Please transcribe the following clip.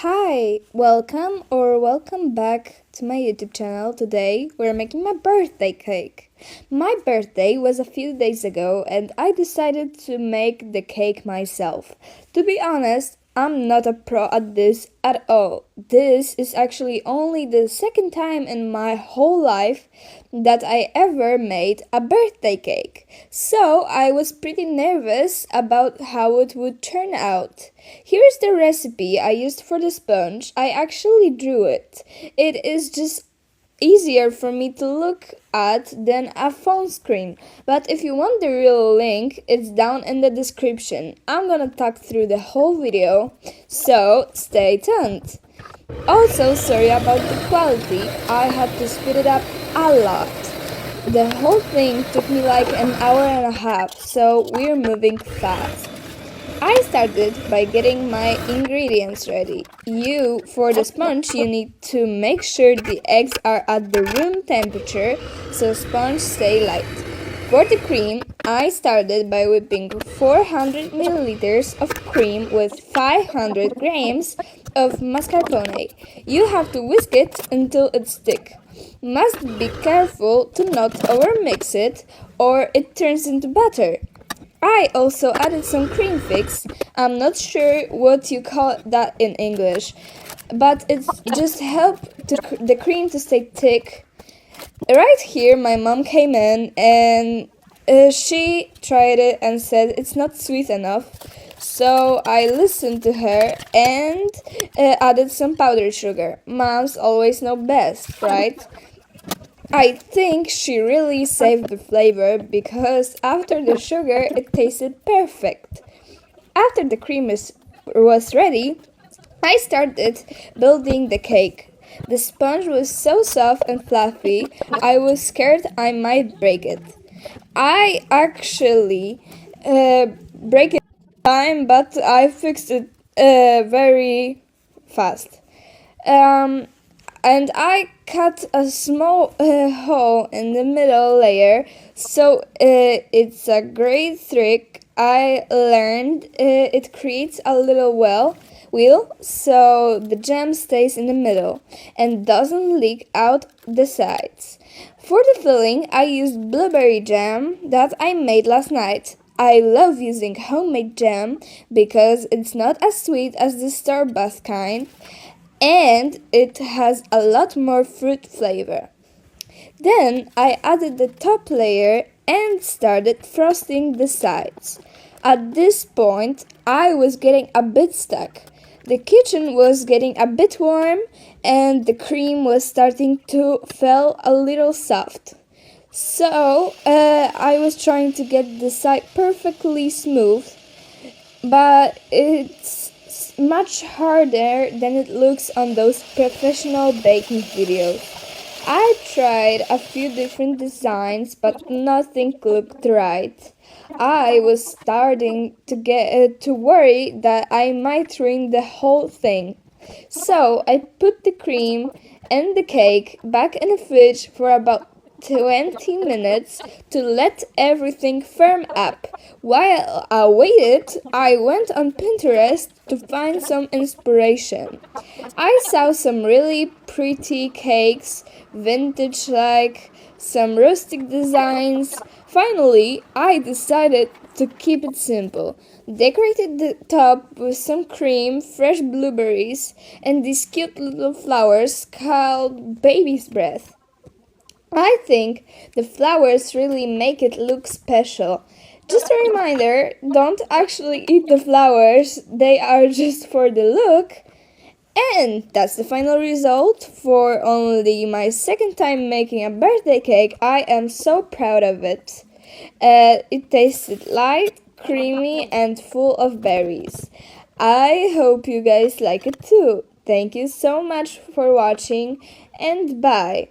Hi, welcome back to my YouTube channel. Today we're making my birthday cake. My birthday was a few days ago and I decided to make the cake myself. To be honest, I'm not a pro at this at all. This is actually only the second time in my whole life that I ever made a birthday cake. So I was pretty nervous about how it would turn out. Here's the recipe I used for the sponge. I actually drew it. It is just easier for me to look at than a phone screen. But if you want the real link, it's down in the description. I'm gonna talk through the whole video, so stay tuned. Also, sorry about the quality, I had to speed it up a lot. The whole thing took me like an hour and a half, so we're moving fast. I started by getting my ingredients ready. For the sponge, you need to make sure the eggs are at the room temperature so sponge stay light. For the cream, I started by whipping 400 milliliters of cream with 500 grams of mascarpone. You have to whisk it until it's thick. Must be careful to not overmix it or it turns into butter. I also added some cream fix. I'm not sure what you call that in English, but it's just help the cream to stay thick. Right here, my mom came in and she tried it and said it's not sweet enough. So I listened to her and added some powdered sugar. Moms always know best, right? I think she really saved the flavor because after the sugar it tasted perfect. After the was ready, I started building the cake. The sponge was so soft and fluffy, I was scared I might break it. I actually break it time, but I fixed it very fast. Um, and I cut a small hole in the middle layer, so it's a great trick I learned. It creates a little wheel so the jam stays in the middle and doesn't leak out the sides. For the filling, I used blueberry jam that I made last night. I love using homemade jam because it's not as sweet as the store-bought kind and it has a lot more fruit flavor. Then I added the top layer and started frosting the sides. At this point, I was getting a bit stuck. The kitchen was getting a bit warm and the cream was starting to feel a little soft. So I was trying to get the side perfectly smooth, but it's much harder than it looks on those professional baking videos. I tried a few different designs, but nothing looked right. I was starting to get to worry that I might ruin the whole thing. So I put the cream and the cake back in the fridge for about 20 minutes to let everything firm up. While I waited, I went on Pinterest to find some inspiration. I saw some really pretty cakes, vintage like, some rustic designs. Finally, I decided to keep it simple. Decorated the top with some cream, fresh blueberries, and these cute little flowers called baby's breath. I think the flowers really make it look special. Just a reminder, don't actually eat the flowers, they are just for the look. And that's the final result for only my second time making a birthday cake. I am so proud of it. It tasted light, creamy, and full of berries. I hope you guys like it too. Thank you so much for watching and bye.